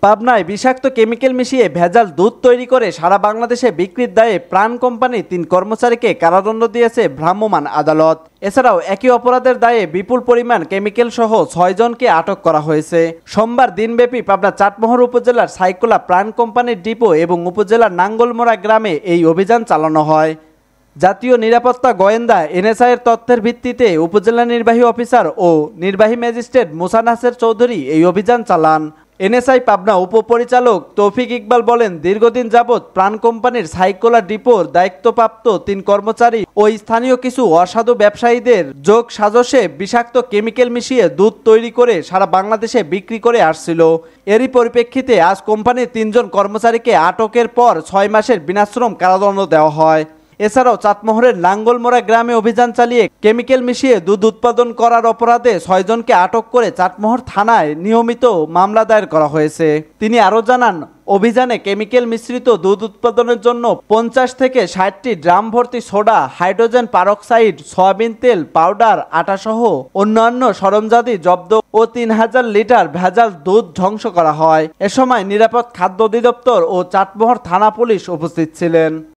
পাবনায় বিষাক্ত কেমিক্যাল মিশিয়ে ভেজাল দুধ তৈরি করে সারা বাংলাদেশে বিক্রির দায়ে প্রাণ কোম্পানি ৩ কর্মচারীকে কারাদণ্ড দিয়েছে ভ্রাম্যমাণ আদালত। এছাড়াও একই অপরাধের দায়ে বিপুল পরিমাণ কেমিক্যাল সহ ৬ জনকে আটক করা হয়েছে। সোমবার দিনব্যাপী পাবনা চাটমোহর উপজেলার সাইকোলা প্রাণ কোম্পানির ডিপো এবং উপজেলার নাঙ্গলমোড়া গ্রামে এই অভিযান চালানো হয়। জাতীয় নিরাপত্তা গোয়েন্দা এনএসআই এর তথ্যের ভিত্তিতে উপজেলা নির্বাহী অফিসার ও নির্বাহী ম্যাজিস্ট্রেট মুসা নাসের চৌধুরী এই অভিযান চালান। এনএসআই পাবনা উপপরিচালক তৌফিক ইকবাল বলেন, দীর্ঘদিন যাবৎ প্রাণ কোম্পানির সাইকোলা ডিপোর দায়িত্বপ্রাপ্ত ৩ কর্মচারী ও স্থানীয় কিছু অসাধু ব্যবসায়ীদের যোগ সাজসে বিষাক্ত কেমিক্যাল মিশিয়ে দুধ তৈরি করে সারা বাংলাদেশে বিক্রি করে আসছিল। এরই পরিপ্রেক্ষিতে আজ কোম্পানির ৩ জন কর্মচারীকে আটকের পর ৬ মাসের বিনাশ্রম কারাদণ্ড দেওয়া হয়। এছাড়াও চাটমোহরের নাঙ্গলমোড়া গ্রামে অভিযান চালিয়ে কেমিক্যাল মিশিয়ে দুধ উৎপাদন করার অপরাধে ৬ জনকে আটক করে চাটমোহর থানায় নিয়মিত মামলা দায়ের করা হয়েছে। তিনি আরও জানান, অভিযানে কেমিক্যাল মিশ্রিত দুধ উৎপাদনের জন্য ৫০ থেকে ৬০টি ড্রাম ভর্তি সোডা, হাইড্রোজেন পারক্সাইড, সয়াবিন তেল, পাউডার, আটাসহ অন্যান্য সরঞ্জাদি জব্দ ও ৩,০০০ লিটার ভেজাল দুধ ধ্বংস করা হয়। এ সময় নিরাপদ খাদ্য অধিদপ্তর ও চাটমোহর থানা পুলিশ উপস্থিত ছিলেন।